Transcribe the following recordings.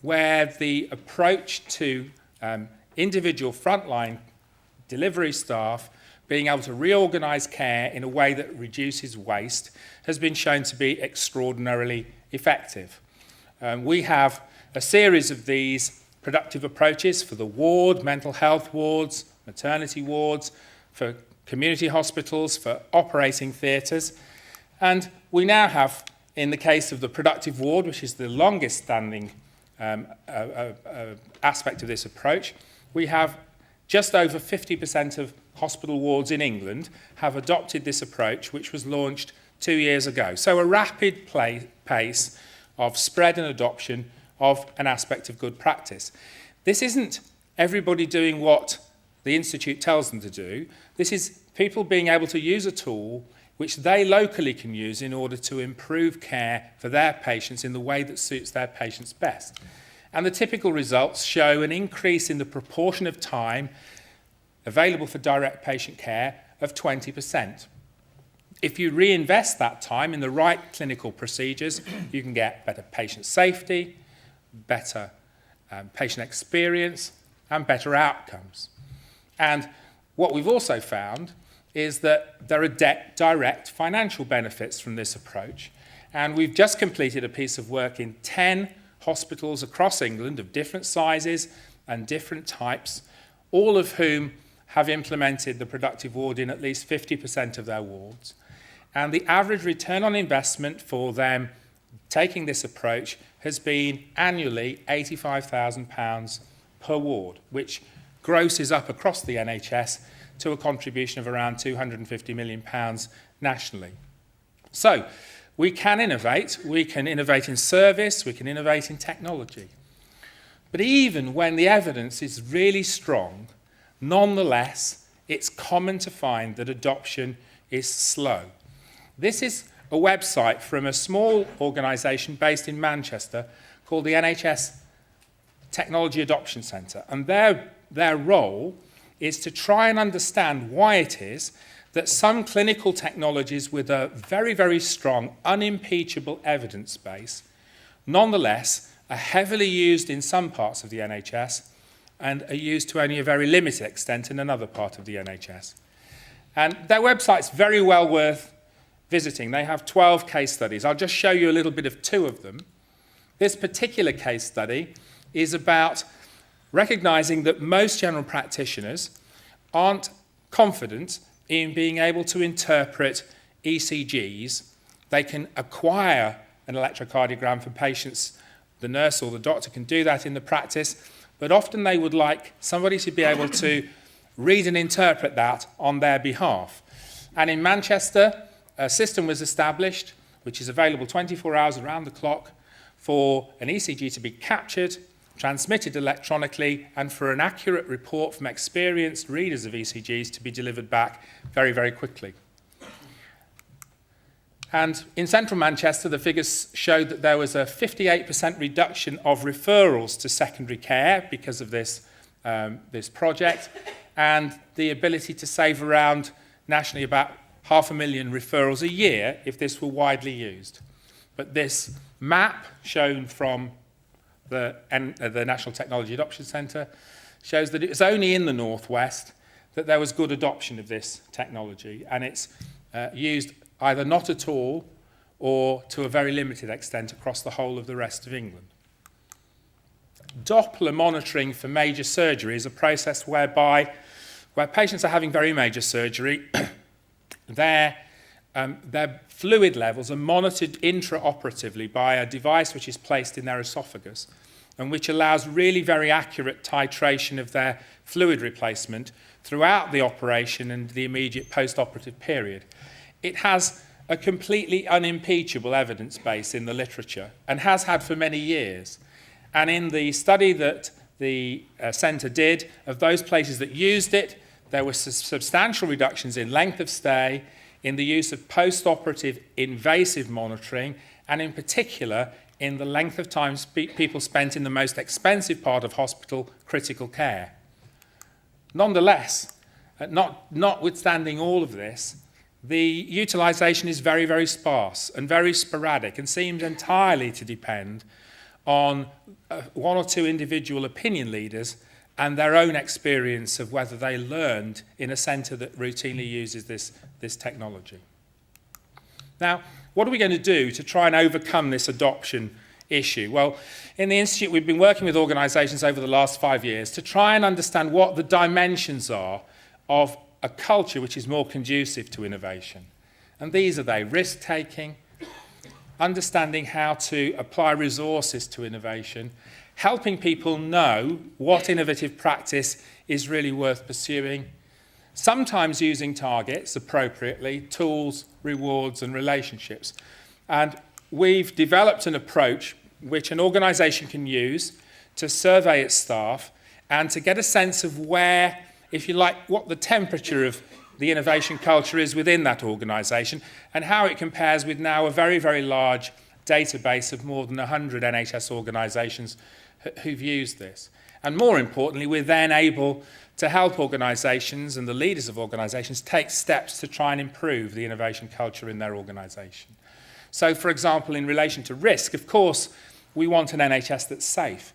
where the approach to individual frontline delivery staff being able to reorganise care in a way that reduces waste has been shown to be extraordinarily effective. We have a series of these productive approaches for the ward, mental health wards, maternity wards, for community hospitals, for operating theatres. And we now have, in the case of the productive ward, which is the longest standing aspect of this approach, we have just over 50% of hospital wards in England have adopted this approach, which was launched 2 years ago. So a rapid pace of spread and adoption of an aspect of good practice. This isn't everybody doing what the Institute tells them to do. This is people being able to use a tool which they locally can use in order to improve care for their patients in the way that suits their patients best. And the typical results show an increase in the proportion of time available for direct patient care of 20%. If you reinvest that time in the right clinical procedures, you can get better patient safety, better patient experience, and better outcomes. And what we've also found is that there are direct financial benefits from this approach. And we've just completed a piece of work in 10 hospitals across England of different sizes and different types, all of whom have implemented the productive ward in at least 50% of their wards. And the average return on investment for them taking this approach has been annually £85,000 per ward, which grosses up across the NHS to a contribution of around £250 million nationally. So we can innovate in service, we can innovate in technology. But even when the evidence is really strong, nonetheless, it's common to find that adoption is slow. This is a website from a small organisation based in Manchester called the NHS Technology Adoption Centre. And their role is to try and understand why it is that some clinical technologies with a very, very strong, unimpeachable evidence base, nonetheless, are heavily used in some parts of the NHS and are used to only a very limited extent in another part of the NHS. And their website's very well worth visiting. They have 12 case studies. I'll just show you a little bit of 2 of them. This particular case study is about recognising that most general practitioners aren't confident in being able to interpret ECGs. They can acquire an electrocardiogram for patients. The nurse or the doctor can do that in the practice, but often they would like somebody to be able to read and interpret that on their behalf. And in Manchester, a system was established, which is available 24 hours around the clock, for an ECG to be captured, transmitted electronically, and for an accurate report from experienced readers of ECGs to be delivered back very, very quickly. And in central Manchester, the figures showed that there was a 58% reduction of referrals to secondary care because of this project, and the ability to save around nationally about 500,000 referrals a year if this were widely used. But this map shown from the National Technology Adoption Centre shows that it was only in the northwest that there was good adoption of this technology, and it's used either not at all or to a very limited extent across the whole of the rest of England. Doppler monitoring for major surgery is a process where patients are having very major surgery, their fluid levels are monitored intraoperatively by a device which is placed in their esophagus and which allows really very accurate titration of their fluid replacement throughout the operation and the immediate post-operative period. It has a completely unimpeachable evidence base in the literature and has had for many years. And in the study that the centre did of those places that used it, there were substantial reductions in length of stay, in the use of post-operative invasive monitoring, and in particular in the length of time people spent in the most expensive part of hospital, critical care. Nonetheless, notwithstanding all of this, the utilisation is very, very sparse and very sporadic and seems entirely to depend on one or two individual opinion leaders and their own experience of whether they learned in a centre that routinely uses this technology. Now, what are we going to do to try and overcome this adoption issue? Well, in the Institute, we've been working with organisations over the last 5 years to try and understand what the dimensions are of a culture which is more conducive to innovation. And these are they: risk-taking, understanding how to apply resources to innovation, helping people know what innovative practice is really worth pursuing, sometimes using targets appropriately, tools, rewards and relationships. And we've developed an approach which an organisation can use to survey its staff and to get a sense of where, if you like, what the temperature of the innovation culture is within that organisation and how it compares with now a very, very large database of more than 100 NHS organisations who've used this. And more importantly, we're then able to help organisations and the leaders of organisations take steps to try and improve the innovation culture in their organisation. So, for example, in relation to risk, of course, we want an NHS that's safe.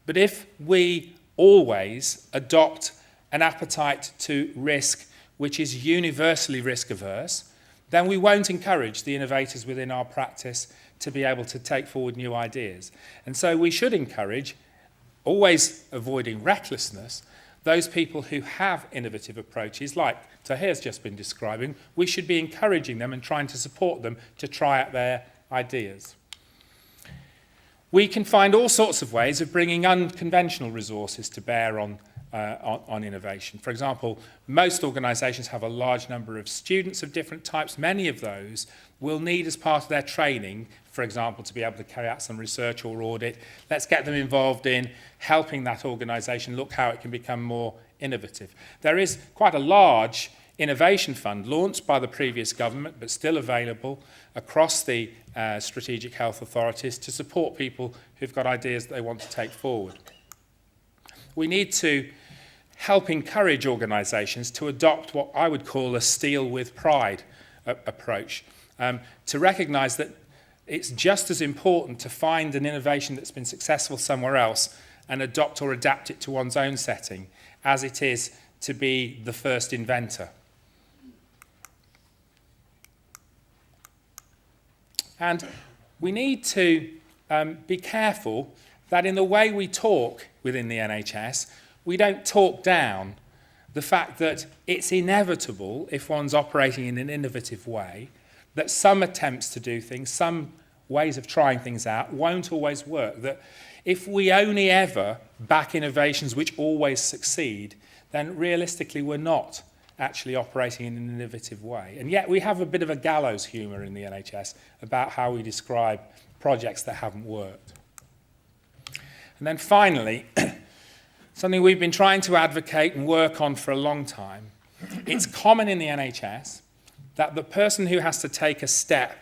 But if we always adopt an appetite to risk which is universally risk-averse, then we won't encourage the innovators within our practice to be able to take forward new ideas. And so we should encourage, always avoiding recklessness, those people who have innovative approaches, like Tahir's just been describing. We should be encouraging them and trying to support them to try out their ideas. We can find all sorts of ways of bringing unconventional resources to bear on innovation. For example, most organisations have a large number of students of different types. Many of those will need, as part of their training, for example, to be able to carry out some research or audit. Let's get them involved in helping that organisation look how it can become more innovative. There is quite a large innovation fund launched by the previous government, but still available across the strategic health authorities to support people who've got ideas that they want to take forward. We need to help encourage organisations to adopt what I would call a steal with pride approach, to recognise that it's just as important to find an innovation that's been successful somewhere else and adopt or adapt it to one's own setting as it is to be the first inventor. And we need to be careful that in the way we talk within the NHS, we don't talk down the fact that it's inevitable, if one's operating in an innovative way, that some attempts to do things, some ways of trying things out won't always work. That if we only ever back innovations which always succeed, then realistically we're not actually operating in an innovative way. And yet we have a bit of a gallows humour in the NHS about how we describe projects that haven't worked. And then finally, something we've been trying to advocate and work on for a long time. It's common in the NHS that the person who has to take a step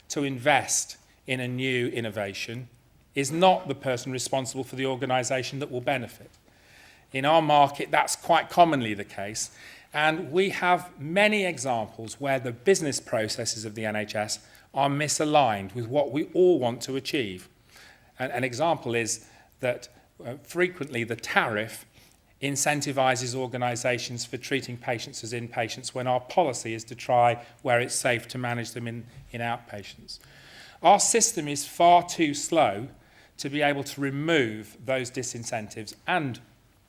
to invest in a new innovation is not the person responsible for the organisation that will benefit. In our market, that's quite commonly the case. And we have many examples where the business processes of the NHS are misaligned with what we all want to achieve. An example is that frequently the tariff incentivises organisations for treating patients as inpatients when our policy is to try where it's safe to manage them in outpatients. Our system is far too slow to be able to remove those disincentives and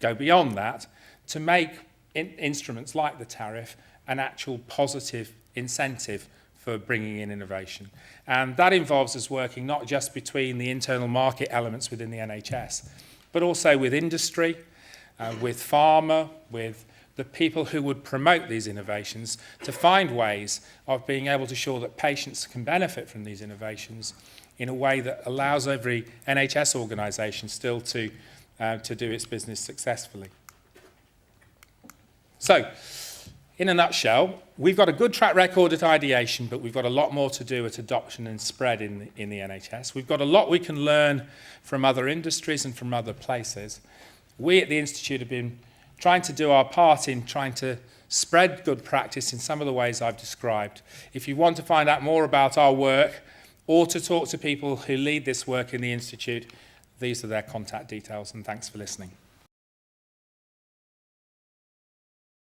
go beyond that to make instruments like the tariff an actual positive incentive for bringing in innovation. And that involves us working not just between the internal market elements within the NHS, but also with industry, with pharma, with the people who would promote these innovations to find ways of being able to ensure that patients can benefit from these innovations in a way that allows every NHS organisation still to do its business successfully. So, in a nutshell, we've got a good track record at ideation, but we've got a lot more to do at adoption and spread in the NHS. We've got a lot we can learn from other industries and from other places. We at the Institute have been trying to do our part in trying to spread good practice in some of the ways I've described. If you want to find out more about our work or to talk to people who lead this work in the Institute, these are their contact details, and thanks for listening.